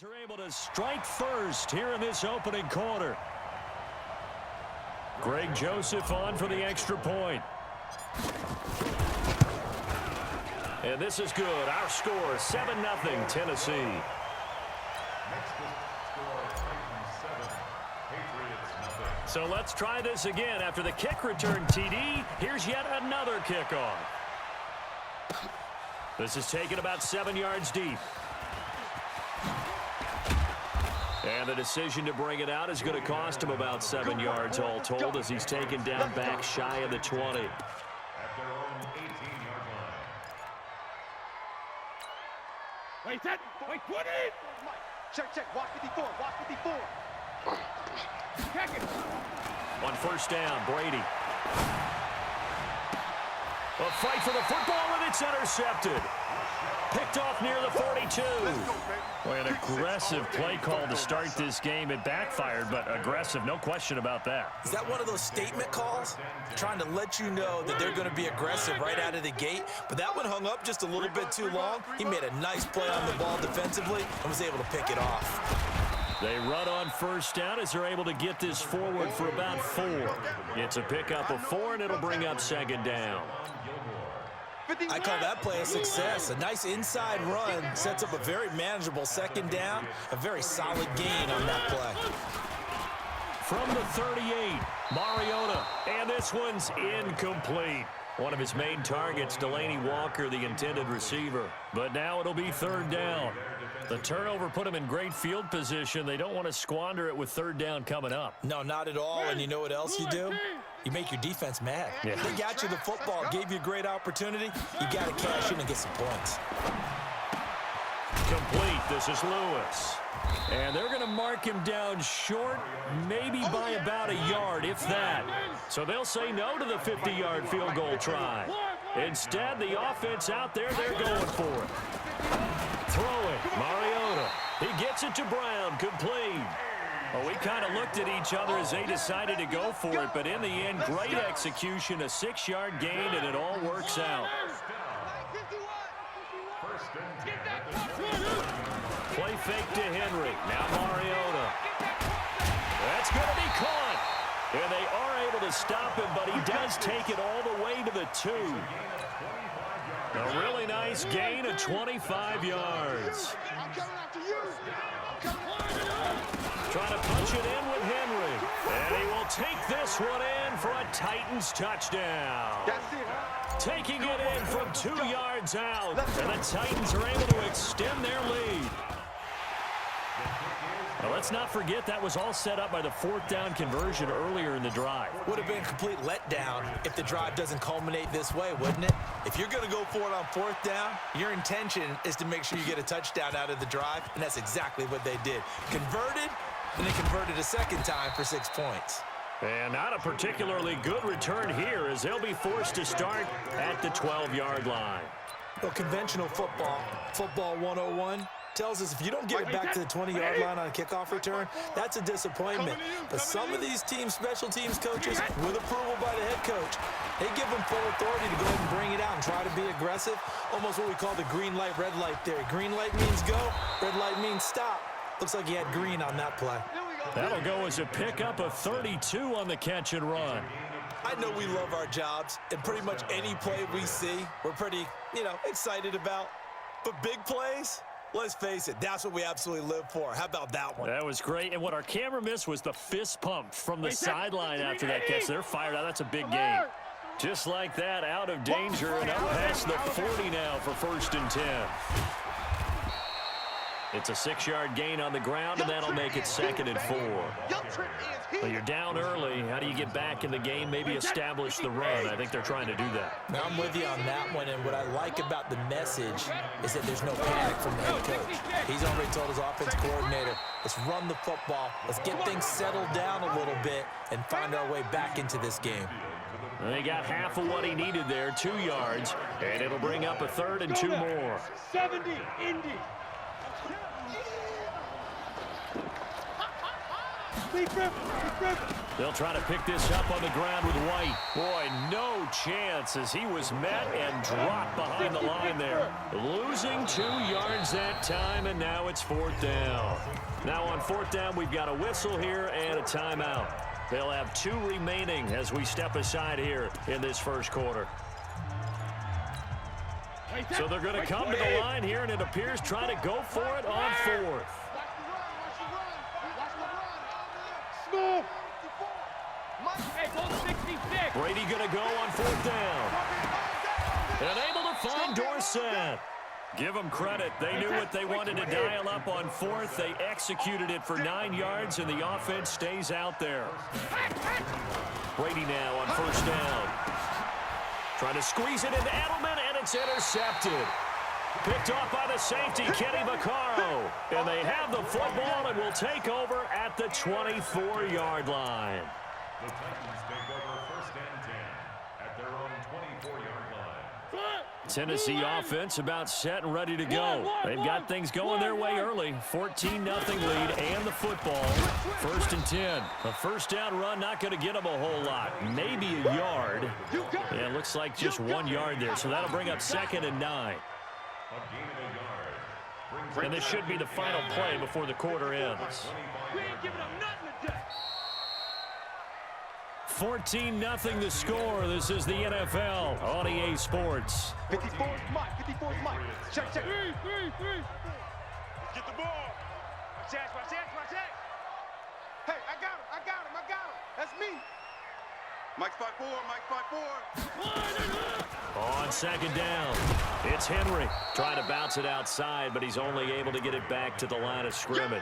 Are able to strike first here in this opening quarter. Greg Joseph on for the extra point. And this is good. Our score, 7-0 Tennessee. So let's try this again. After the kick return TD, here's yet another kickoff. This is taken about 7 yards deep. And the decision to bring it out is going to cost him about 7 yards all told as he's taken down back shy of the 20. At their own 18-yard line. Wait, set. Wait, put it. Check. Watch 54. Watch 54. Check it. On first down, Brady. A fight for the football, and it's intercepted. Picked off near the 42. Boy, an aggressive play call to start this game. It backfired, but aggressive, no question about that. Is that one of those statement calls? Trying to let you know that they're going to be aggressive right out of the gate. But that one hung up just a little bit too long. He made a nice play on the ball defensively and was able to pick it off. They run on first down as they're able to get this forward for about 4. It's a pickup of 4, and it'll bring up second down. I call that play a success. A nice inside run sets up a very manageable second down. A very solid gain on that play. From the 38, Mariota, and this one's incomplete. One of his main targets, Delaney Walker, the intended receiver. But now it'll be third down. The turnover put him in great field position. They don't want to squander it with third down coming up. No, not at all. And you know what else you do? You make your defense mad. Yeah. They got you the football, gave you a great opportunity. You got to cash in and get some points. Complete. This is Lewis. And they're going to mark him down short, maybe by about a yard, if that. So they'll say no to the 50-yard field goal try. Instead, the offense out there, they're going for it. Throwing, Mariota. He gets it to Brown, complete. Well, we kind of looked at each other as they decided to go for it, but in the end, great execution, a 6-yard gain, and it all works out. Play fake to Henry. Now Mariota. That's going to be caught. And they are able to stop him, but he does take it all the way to the 2. A really nice gain of 25 yards. Trying to punch it in with Henry. And he will take this one in for a Titans touchdown. Taking it in from 2 yards out. And the Titans are able to extend their lead. Now, let's not forget that was all set up by the fourth down conversion earlier in the drive. Would have been a complete letdown if the drive doesn't culminate this way, wouldn't it? If you're going to go for it on fourth down, your intention is to make sure you get a touchdown out of the drive, and that's exactly what they did. Converted, and they converted a second time for 6 points. And not a particularly good return here as they'll be forced to start at the 12-yard line. Well, conventional football 101, tells us if you don't get it back to the 20-yard line on a kickoff return, that's a disappointment. But some of these teams, special teams coaches, with approval by the head coach, they give them full authority to go ahead and bring it out and try to be aggressive. Almost what we call the green light, red light theory. Green light means go, red light means stop. Looks like he had green on that play. That'll go as a pickup of 32 on the catch and run. I know we love our jobs, and pretty much any play we see, we're pretty, excited about. But big plays, let's face it, that's what we absolutely live for. How about that one? That was great. And what our camera missed was the fist pump from the sideline after that catch. They're fired out. That's a big game. Just like that, out of danger and up past the 40 now for 1st and 10. It's a 6-yard gain on the ground, and that'll make it 2nd and 4. Well, you're down early. How do you get back in the game, maybe establish the run? I think they're trying to do that. Now, I'm with you on that one, and what I like about the message is that there's no panic from the head coach. He's already told his offense coordinator, let's run the football, let's get things settled down a little bit and find our way back into this game. And they got half of what he needed there, 2 yards, and it'll bring up a 3rd and 2 more. 70, Indy. They'll try to pick this up on the ground with White. Boy, no chance as he was met and dropped behind the line there. Losing 2 yards that time, and now it's 4th down. Now on 4th down, we've got a whistle here and a timeout. They'll have 2 remaining as we step aside here in this first quarter. So they're going to come to the line here, and it appears trying to go for it on 4th. Brady going to go on 4th down. And able to find Dorsett. Give them credit. They knew what they wanted to dial up on 4th. They executed it for 9 yards, and the offense stays out there. Brady now on 1st down. Trying to squeeze it into Edelman, and it's intercepted. Picked off by the safety, Kenny Vaccaro. And they have the football and will take over at the 24-yard line. The Titans take over 1st and 10 at their own 24-yard line. Tennessee offense about set and ready to go. They've got things going their way early. 14-0 lead and the football. 1st and 10. A 1st down run not going to get them a whole lot. Maybe a yard. Yeah, it looks like just 1 yard there. So that'll bring up 2nd and 9. A gain of a yard. And this should be the final play before the quarter ends. We ain't giving up nothing today. 14-0 the score. This is the NFL on EA Sports. 54 is Mike. 54 is Mike. Check. Three. Get the ball. Watch that. Hey, I got him. That's me. Mike's 5'4". On 2nd down, it's Henry. Trying to bounce it outside, but he's only able to get it back to the line of scrimmage.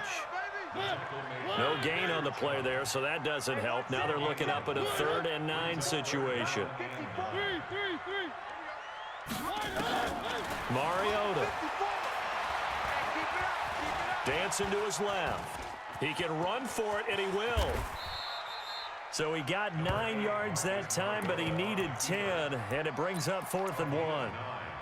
No gain on the play there, so that doesn't help. Now they're looking up at a 3rd and 9 situation. Mariota. Dancing to his left. He can run for it, and he will. So he got 9 yards that time, but he needed 10, and it brings up 4th and 1.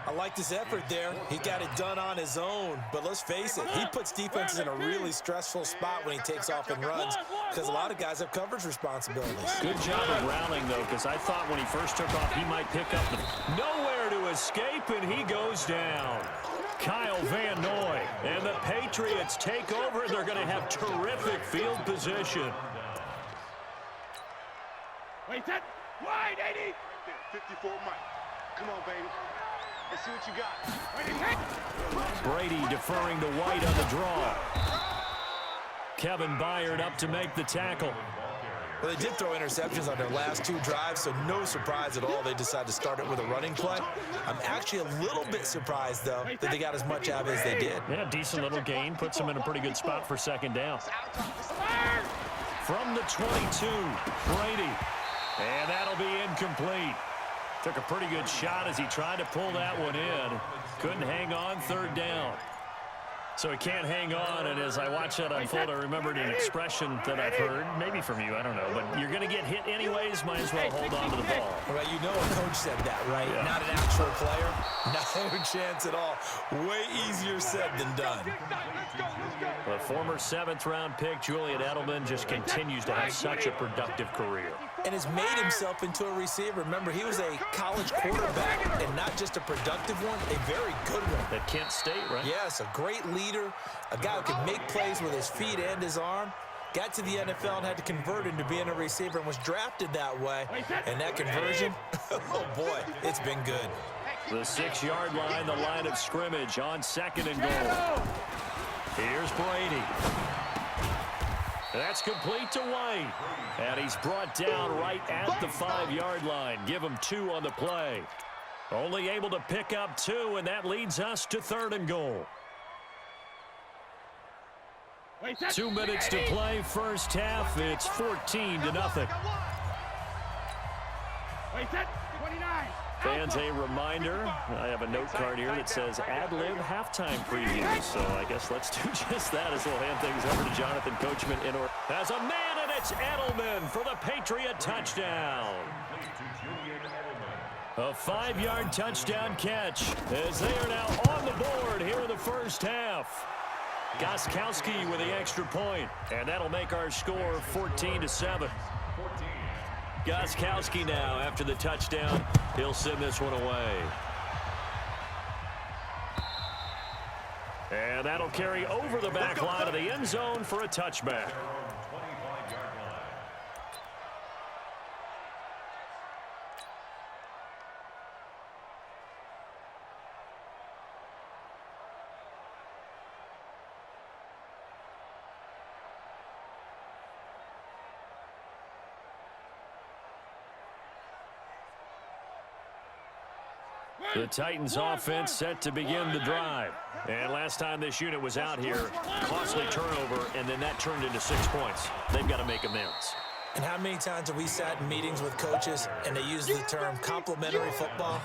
I like this effort there. He got it done on his own. But let's face it, he puts defenses in a really stressful spot when he takes off and runs because a lot of guys have coverage responsibilities. Good job of rallying, though, because I thought when he first took off, he might pick up the... Nowhere to escape, and he goes down. Kyle Van Noy. And the Patriots take over. They're going to have terrific field position. Wait, that wide, 80. 54 Mike. Come on, baby. Let's see what you got. Brady deferring to White on the draw. Kevin Byard up to make the tackle. Well, they did throw interceptions on their last 2 drives, so no surprise at all they decided to start it with a running play. I'm actually a little bit surprised, though, that they got as much out of it as they did. Yeah, decent little gain. Puts them in a pretty good spot for 2nd down. From the 22, Brady. And that'll be incomplete. Took a pretty good shot as he tried to pull that one in. Couldn't hang on 3rd down. So he can't hang on, and as I watch that unfold, I remembered an expression that I've heard, maybe from you, I don't know, but you're going to get hit anyways, might as well hold on to the ball. Well, you know a coach said that, right? Yeah. Not an actual player. No chance at all. Way easier said than done. The former 7th-round pick, Julian Edelman, just continues to have such a productive career. And has made himself into a receiver. Remember, he was a college quarterback, and not just a productive one, a very good one. At Kent State, right? Yes, a great leader, a guy who can make plays with his feet and his arm. Got to the NFL and had to convert into being a receiver and was drafted that way. And that conversion, oh boy, it's been good. The 6-yard line, the line of scrimmage on 2nd and goal. Here's Brady. That's complete to White. And he's brought down right at the 5-yard line. Give him 2 on the play. Only able to pick up 2, and that leads us to 3rd and goal. 2 minutes to play, first half. It's 14-0. Wait, that 29. Fans, a reminder, I have a note card here that says ad-lib halftime preview. So I guess let's do just that as we'll hand things over to Jonathan Coachman. As a man, and it's Edelman for the Patriot touchdown. A 5-yard touchdown catch as they are now on the board here in the first half. Gostkowski with the extra point, and that'll make our score 14-7. Gostkowski now, after the touchdown, he'll send this one away. And that'll carry over the back line of the end zone for a touchback. The Titans offense set to begin the drive. And last time this unit was out here, costly turnover, and then that turned into 6 points. They've got to make amends. And how many times have we sat in meetings with coaches and they use the term complementary football?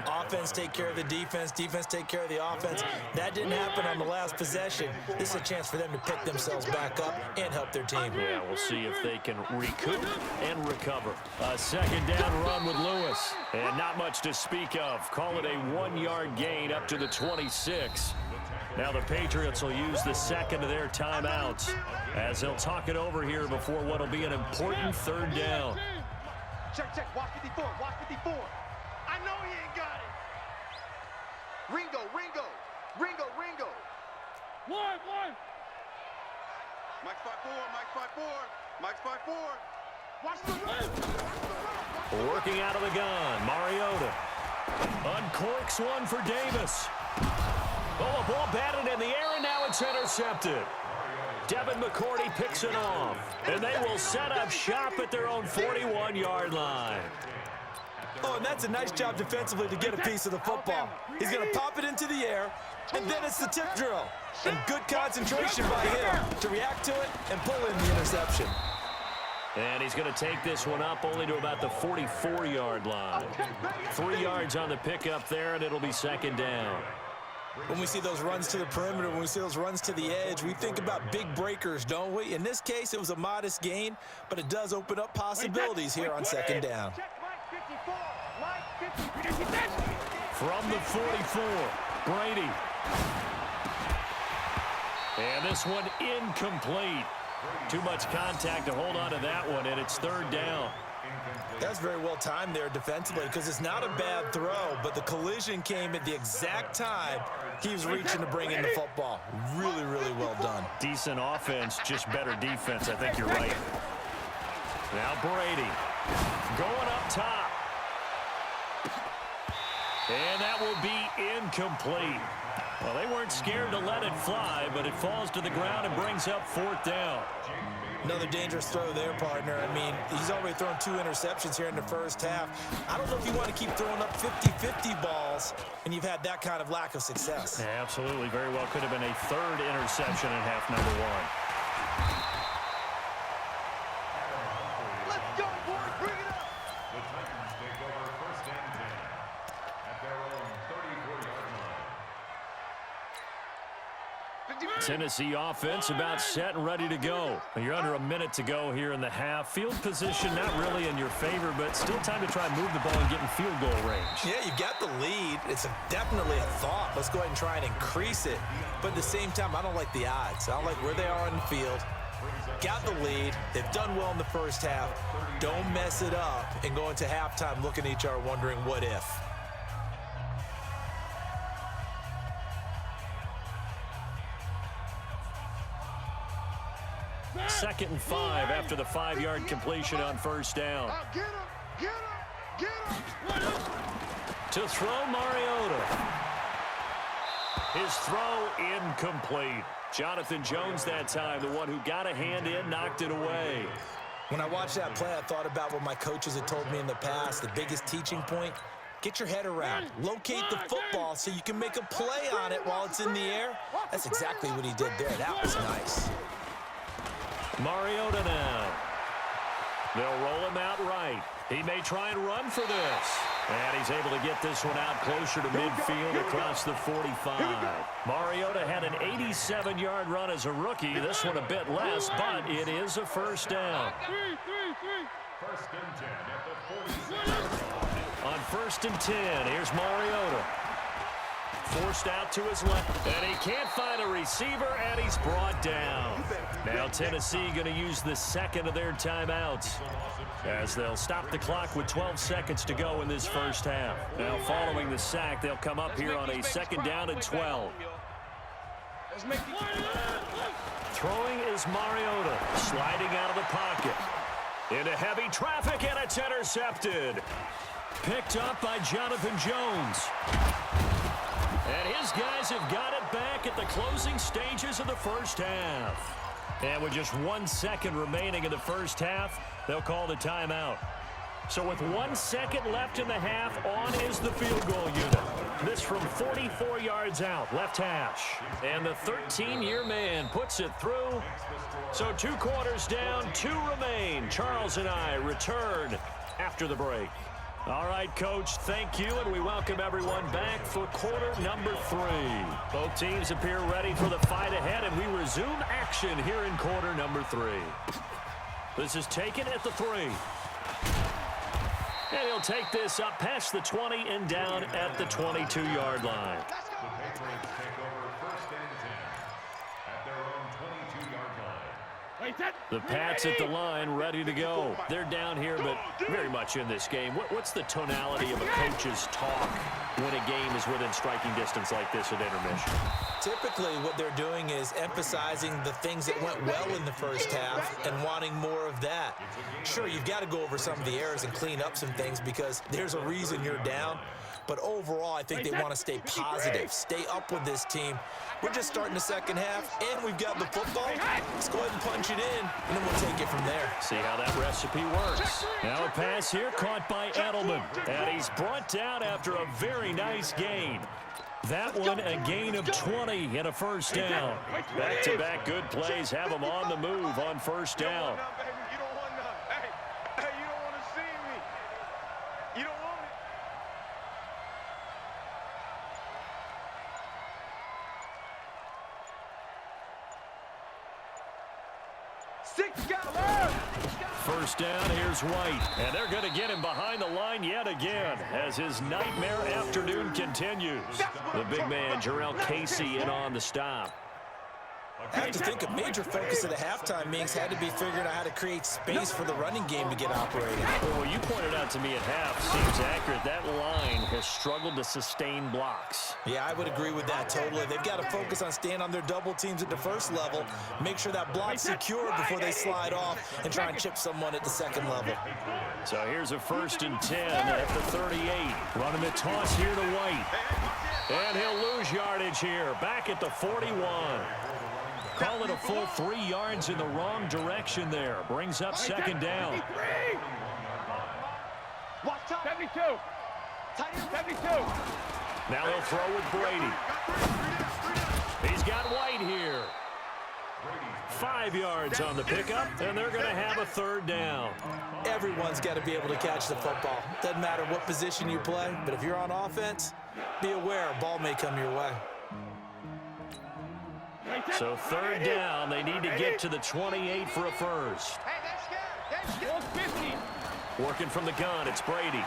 Offense take care of the defense, defense take care of the offense. That didn't happen on the last possession. This is a chance for them to pick themselves back up and help their team. Yeah, we'll see if they can recoup and recover. A second down run with Lewis. And not much to speak of. Call it a 1-yard gain up to the 26. Now the Patriots will use the second of their timeouts as they'll talk it over here before what will be an important third down. Check, check. Watch 54. Watch 54. I know he ain't got it. Ringo, Ringo. Ringo, Ringo. One. Mike's 5-4. Mike's 5-4. Mike's 5-4. Watch the run. Working out of the gun, Mariota. Uncorks one for Davis. Oh, a ball batted in the air, and now it's intercepted. Devin McCourty picks it off, and they will set up shop at their own 41-yard line. Oh, and that's a nice job defensively to get a piece of the football. He's going to pop it into the air, and then it's the tip drill. And good concentration by him to react to it and pull in the interception. And he's going to take this one up only to about the 44-yard line. 3 yards on the pickup there, and it'll be second down. When we see those runs to the perimeter, when we see those runs to the edge, we think about big breakers, don't we? In this case, it was a modest gain, but it does open up possibilities here on second down. From the 44, Brady. And this one incomplete. Too much contact to hold on to that one, and it's third down. That's very well timed there defensively because it's not a bad throw, but the collision came at the exact time he was reaching to bring in the football. Really, really well done. Decent offense, just better defense. I think you're right. Now Brady going up top. And that will be incomplete. Well, they weren't scared to let it fly, but it falls to the ground and brings up fourth down. Another dangerous throw there, partner. I mean, he's already thrown 2 interceptions here in the first half. I don't know if you want to keep throwing up 50-50 balls and you've had that kind of lack of success. Yeah, absolutely. Very well could have been a third interception in half number 1. Let's go, boys. Bring it up. The Titans take over first and 10 at their own 34-yard line. Tennessee offense about set and ready to go. You're under a minute to go here in the half. Field position not really in your favor, but still time to try and move the ball and get in field goal range. Yeah, you got the lead. It's definitely a thought. Let's go ahead and try and increase it. But at the same time, I don't like the odds. I don't like where they are on the field. Got the lead. They've done well in the first half. Don't mess it up and go into halftime looking at each other wondering what if. Second and 5 after the 5-yard completion on first down. Get him. Get him. Get him. To throw, Mariota. His throw incomplete. Jonathan Jones that time, the one who got a hand in, knocked it away. When I watched that play, I thought about what my coaches had told me in the past. The biggest teaching point, get your head around. Locate the football so you can make a play on it while it's in the air. That's exactly what he did there. That was nice. Mariota now. They'll roll him out right. He may try and run for this. And he's able to get this one out closer to midfield across the 45. Mariota had an 87-yard run as a rookie. This one a bit less, but it is a first down. First and 10 at the 46. On first and 10, here's Mariota. Forced out to his left, and he can't find a receiver, and he's brought down. Now Tennessee going to use the second of their timeouts as they'll stop the clock with 12 seconds to go in this first half. Now following the sack, they'll come up here on a 2nd down and 12. Throwing is Mariota, sliding out of the pocket. Into heavy traffic, and it's intercepted. Picked up by Jonathan Jones. And his guys have got it back at the closing stages of the first half. And with just 1 second remaining in the first half, they'll call the timeout. So with 1 second left in the half, on is the field goal unit. This from 44 yards out, left hash. And the 13-year man puts it through. So 2 quarters down, 2 remain. Charles and I return after the break. All right, Coach, thank you, and we welcome everyone back for quarter number 3. Both teams appear ready for the fight ahead, and we resume action here in quarter number 3. This is taken at the 3. And he'll take this up past the 20 and down at the 22-yard line. The Patriots take over 1st and 10 at their own 22-yard line. The Pats at the line, ready to go. They're down here, but very much in this game. What's the tonality of a coach's talk when a game is within striking distance like this at intermission? Typically, what they're doing is emphasizing the things that went well in the first half and wanting more of that. Sure, you've got to go over some of the errors and clean up some things because there's a reason you're down. But overall, I think they want to stay positive, stay up with this team. We're just starting the second half, and we've got the football. Let's go ahead and punch it in, and then we'll take it from there. See how that recipe works. Now a pass here caught by Edelman, and he's brought down after a very nice gain. That one a gain of 20 and a first down. Back-to-back good plays have him on the move on first down. You don't want none. Hey, you don't want to see me. You don't want it. First down, here's White. And they're going to get him behind the line yet again as his nightmare afternoon continues. The big man, Jarrell Casey, in on the stop. I have to think a major focus of the halftime meetings had to be figuring out how to create space for the running game to get operating. Well, you pointed out to me at half, seems accurate. That line has struggled to sustain blocks. Yeah, I would agree with that totally. They've got to focus on staying on their double teams at the first level, make sure that block's secure before they slide off and try and chip someone at the second level. So here's a 1st and 10 at the 38. Running the toss here to White. And he'll lose yardage here, back at the 41. Call it a full 3 yards in the wrong direction there. Brings up 2nd down. 72. 72. Now he'll throw with Brady. He's got White here. 5 yards on the pickup, and they're going to have a 3rd down. Everyone's got to be able to catch the football. Doesn't matter what position you play, but if you're on offense, be aware a ball may come your way. So 3rd down, they need to get to the 28 for a first. Working from the gun, it's Brady.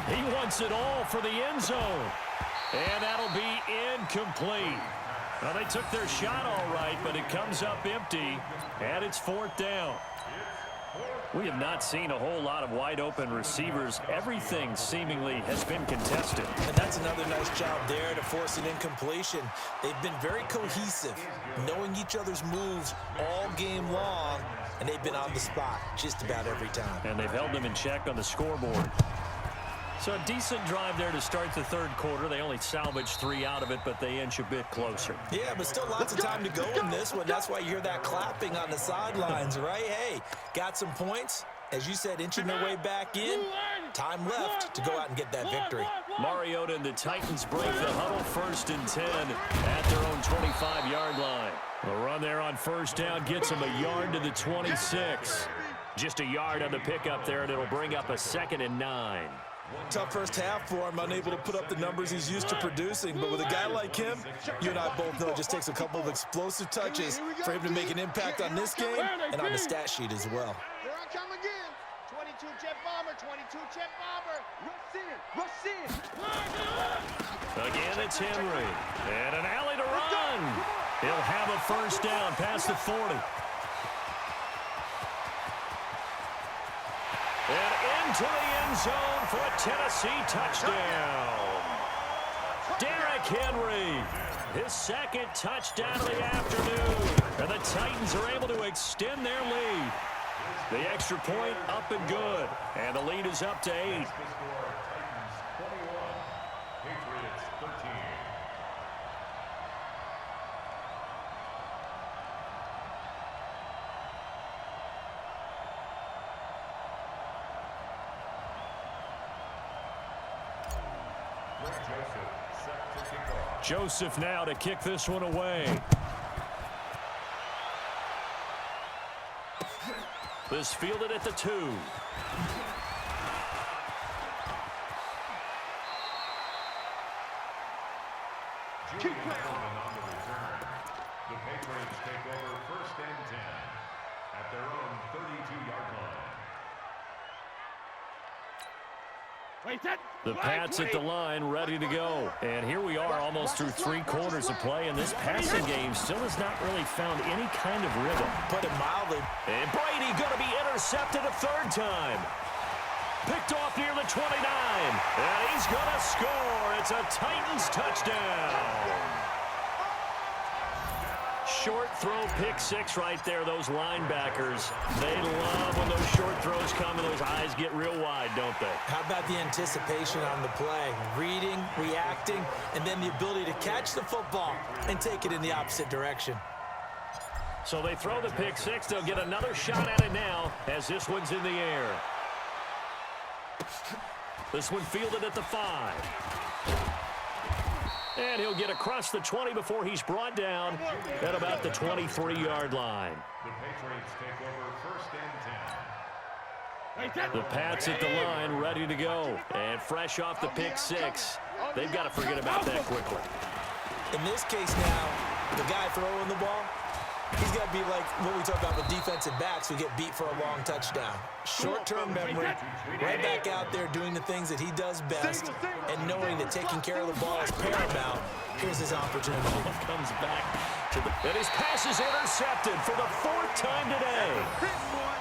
He wants it all for the end zone. And that'll be incomplete. Well, they took their shot all right, but it comes up empty, and it's 4th down. We have not seen a whole lot of wide-open receivers. Everything seemingly has been contested. And that's another nice job there to force an incompletion. They've been very cohesive, knowing each other's moves all game long, and they've been on the spot just about every time. And they've held them in check on the scoreboard. So a decent drive there to start the 3rd quarter. They only salvaged 3 out of it, but they inch a bit closer. Yeah, but still lots of time to go in this one. That's why you hear that clapping on the sidelines, right? Hey, got some points. As you said, inching their way back in. Time left to go out and get that victory. Mariota and the Titans break the huddle, 1st and 10 at their own 25-yard line. The run there on 1st down gets them a yard to the 26. Just a yard on the pickup there, and it'll bring up a 2nd and 9. Tough first half for him, unable to put up the numbers he's used to producing. But with a guy like him, you and I both know it just takes a couple of explosive touches for him to make an impact on this game and on the stat sheet as well. Here I come again. 22 jet bomber, 22 jet bomber. Rush in, rush in. Again, it's Henry. And an alley to run. He'll have a first down past the 40. And into the end zone for a Tennessee touchdown. Derrick Henry, his second touchdown of the afternoon. And the Titans are able to extend their lead. The extra point up and good. And the lead is up to 8. Titans 21, Patriots 13. Joseph now to kick this one away. This fielded at the 2. Keep playing on the return. The Patriots take over 1st and 10 at their own 32-yard line. The Pats at the line, ready to go. And here we are almost through 3 quarters of play, and this passing game still has not really found any kind of rhythm. Put it mildly. And Brady going to be intercepted a 3rd time. Picked off near the 29. And he's going to score. It's a Titans touchdown. Short throw, pick 6 right there, those linebackers. They love when those short throws come and those eyes get real wide, don't they? How about the anticipation on the play? Reading, reacting, and then the ability to catch the football and take it in the opposite direction. So they throw the pick 6. They'll get another shot at it now as this one's in the air. This one fielded at the 5. And he'll get across the 20 before he's brought down at about the 23-yard line. The Patriots take over 1st and 10. The Pats at the line, ready to go. And fresh off the pick 6. They've got to forget about that quickly. In this case now, the guy throwing the ball, he's got to be like what we talk about with defensive backs who get beat for a long touchdown. Short-term memory, right back out there doing the things that he does best, and knowing that taking care of the ball is paramount. Here's his opportunity. Comes back to the... And his pass is intercepted for the 4th time today.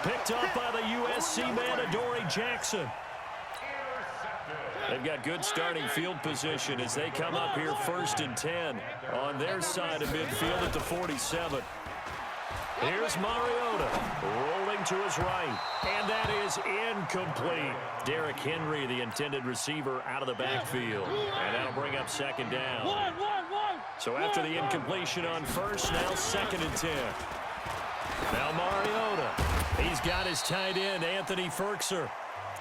Picked up by the USC man, Adoree Jackson. They've got good starting field position as they come up here 1st and 10 on their side of midfield at the 47. Here's Mariota rolling to his right, and that is incomplete. Derrick Henry, the intended receiver, out of the backfield, and that'll bring up 2nd down. So after the incompletion on 1st, now 2nd and 10. Now Mariota, he's got his tight end, Anthony Ferkser,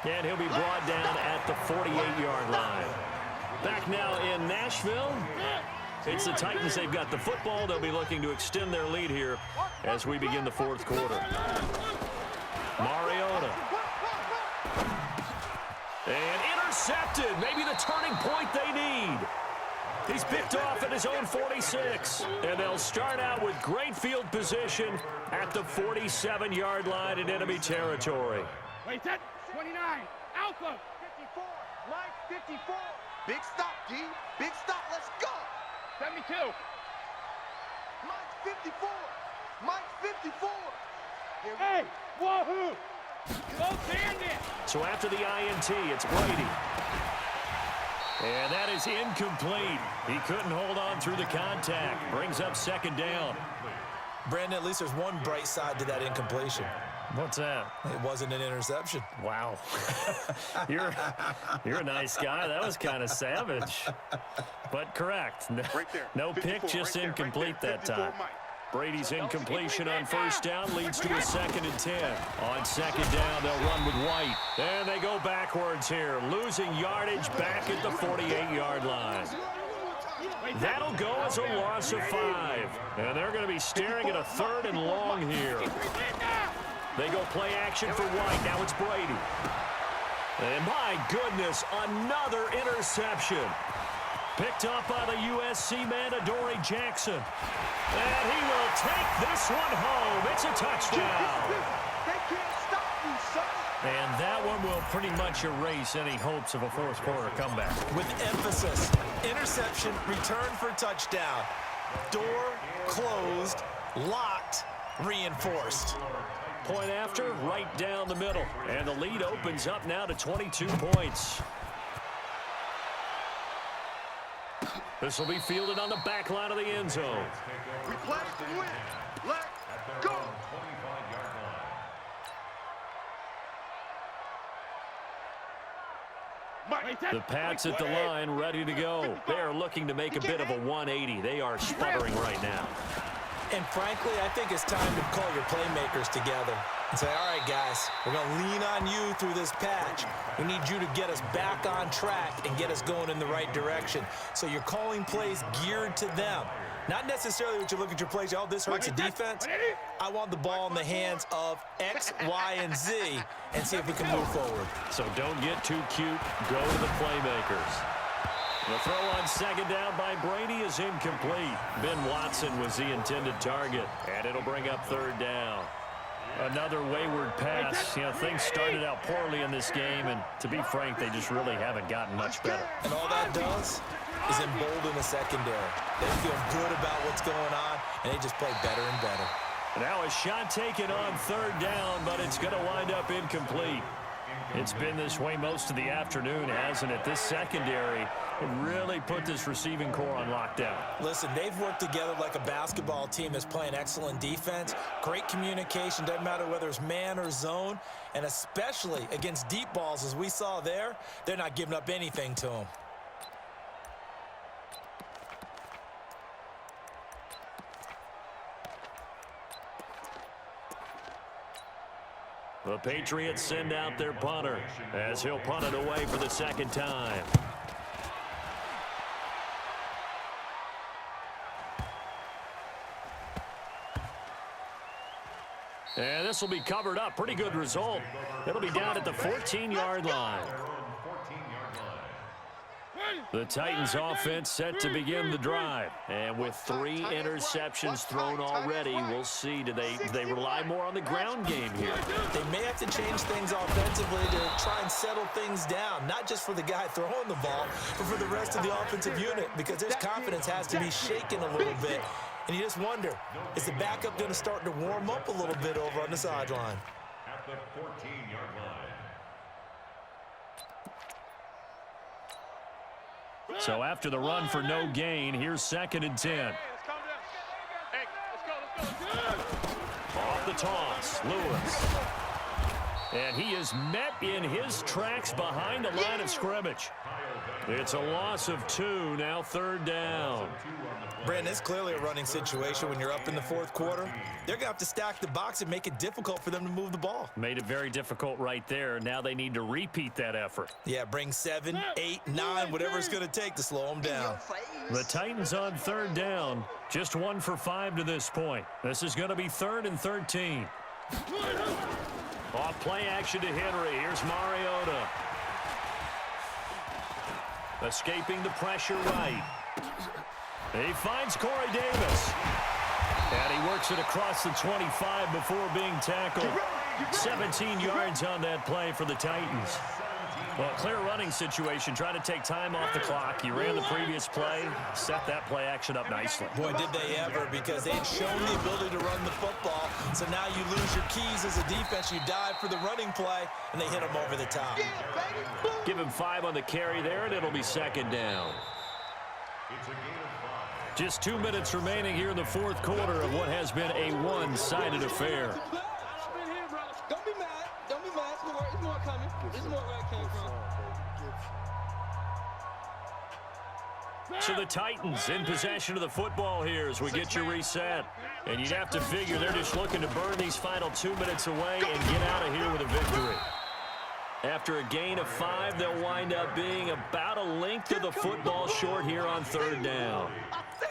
and he'll be brought down at the 48-yard line. Back now in Nashville. It's the Titans. They've got the football. They'll be looking to extend their lead here as we begin the 4th quarter. Mariota. And intercepted. Maybe the turning point they need. He's picked off at his own 46. And they'll start out with great field position at the 47-yard line in enemy territory. Wait, that 29. Alpha. 54. Mike, 54. Big stop, D. Big stop. Let's go. 72. Mike's 54. Mike's 54. Hey, wahoo! Go Bandit! So after the INT, it's Brady. And that is incomplete. He couldn't hold on through the contact. Brings up 2nd down. Brandon, at least there's one bright side to that incompletion. What's that? It wasn't an interception. Wow. You're a nice guy. That was kind of savage. But correct. No pick, just incomplete that time. Brady's incompletion on 1st down leads to a 2nd and 10. On 2nd down, they'll run with White. And they go backwards here, losing yardage back at the 48-yard line. That'll go as a loss of 5. And they're going to be staring at a 3rd and long here. They go play action for White. Now it's Brady. And my goodness, another interception. Picked up by the USC man, Adoree Jackson. And he will take this one home. It's a touchdown. They can't stop you, son. And that one will pretty much erase any hopes of a fourth quarter comeback. With emphasis, interception, return for touchdown. Door closed, locked, reinforced. Point after, right down the middle. And the lead opens up now to 22 points. This will be fielded on the back line of the end zone. We play to win. Let's go. The Pats at the line, ready to go. They are looking to make a bit of a 180. They are sputtering right now. And frankly, I think it's time to call your playmakers together and say, all right, guys, we're going to lean on you through this patch. We need you to get us back on track and get us going in the right direction. So you're calling plays geared to them. Not necessarily what you look at your plays, oh, this hurts the defense. I want the ball in the hands of X, Y, and Z and see if we can move forward. So don't get too cute. Go to the playmakers. The throw on second down by Brady is incomplete. Ben Watson was the intended target, and it'll bring up third down. Another wayward pass. You know, things started out poorly in this game, and to be frank, they just really haven't gotten much better. And all that does is embolden the secondary. They feel good about what's going on, and they just play better and better. Now a shot taken on third down, but it's going to wind up incomplete. It's been this way most of the afternoon, hasn't it? This secondary really put this receiving core on lockdown. Listen, they've worked together like a basketball team that's playing excellent defense. Great communication, doesn't matter whether it's man or zone. And especially against deep balls, as we saw there, they're not giving up anything to them. The Patriots send out their punter as he'll punt it away for the second time. And this will be covered up. Pretty good result. It'll be down at the 14-yard line. The Titans offense set to begin the drive. And with 3 interceptions thrown already, we'll see. Do they rely more on the ground game here? They may have to change things offensively to try and settle things down, not just for the guy throwing the ball, but for the rest of the offensive unit, because his confidence has to be shaken a little bit. And you just wonder, is the backup going to start to warm up a little bit over on the sideline? At the 14-yard line. So after the run for no gain, here's 2nd and 10. Off the toss, Lewis. And he is met in his tracks behind the line of scrimmage. It's a loss of 2, now 3rd down. Brandon, it's clearly a running situation when you're up in the 4th quarter. They're going to have to stack the box and make it difficult for them to move the ball. Made it very difficult right there. Now they need to repeat that effort. Yeah, bring 7, 8, 9, whatever it's going to take to slow them down. The Titans on 3rd down. Just 1 for 5 to this point. This is going to be 3rd and 13. Off play action to Henry. Here's Mariota. Escaping the pressure right. He finds Corey Davis. And he works it across the 25 before being tackled. 17 yards on that play for the Titans. Well, clear running situation, trying to take time off the clock. He ran the previous play, set that play action up nicely. Boy, did they ever, because they had shown the ability to run the football. So now you lose your keys as a defense. You dive for the running play, and they hit him over the top. Give him 5 on the carry there, and it'll be 2nd down. It's a gain of 5. Just 2 minutes remaining here in the 4th quarter of what has been a one-sided affair. Don't be mad. Don't be mad. There's more coming. There's more where it came from. So the Titans in possession of the football here as we get you reset. And you'd have to figure they're just looking to burn these final 2 minutes away and get out of here with a victory. After a gain of 5, they'll wind up being about a length of the football short here on 3rd down.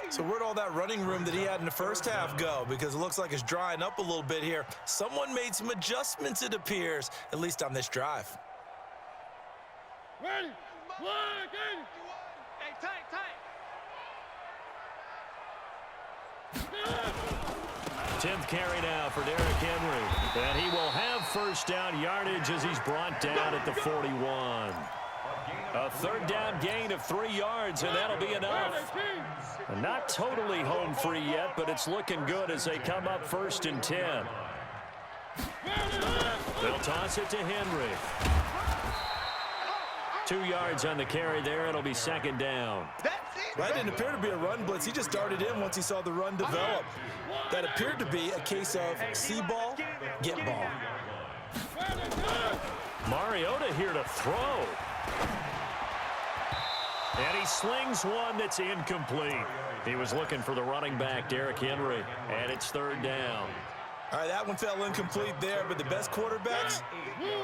So where'd all that running room that he had in the first half go? Because it looks like it's drying up a little bit here. Someone made some adjustments, it appears, at least on this drive. Ready? Hey, tight. 10th carry now for Derrick Henry. And he will have first down yardage as he's brought down at the 41. A third down gain of 3 yards, and that'll be enough. Not totally home free yet, but it's looking good as they come up 1st and 10. They'll toss it to Henry. 2 yards on the carry there. It'll be 2nd down. That didn't appear to be a run blitz. He just darted in once he saw the run develop. That appeared to be a case of see ball, get ball. Mariota here to throw. And he slings one that's incomplete. He was looking for the running back, Derrick Henry, and it's 3rd down. All right, that one fell incomplete there, but the best quarterbacks,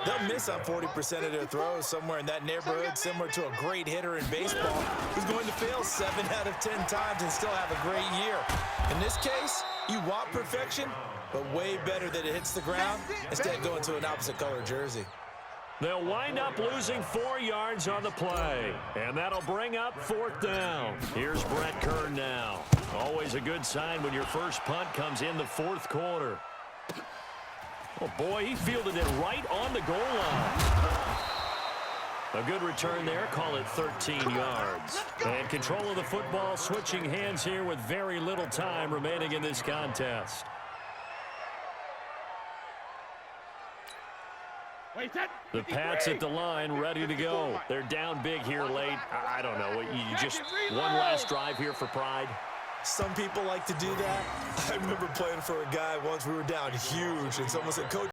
they'll miss on 40% of their throws somewhere in that neighborhood, similar to a great hitter in baseball who's going to fail 7 out of 10 times and still have a great year. In this case, you want perfection, but way better that it hits the ground instead of going to an opposite color jersey. They'll wind up losing 4 yards on the play, and that'll bring up 4th down. Here's Brett Kern now. Always a good sign when your first punt comes in the 4th quarter. Oh, boy, he fielded it right on the goal line. A good return there. Call it 13 yards. And control of the football switching hands here with very little time remaining in this contest. The Pats at the line, ready to go. They're down big here late. I don't know. You just one last drive here for pride. Some people like to do that. I remember playing for a guy once. We were down huge, and someone said, "Coach,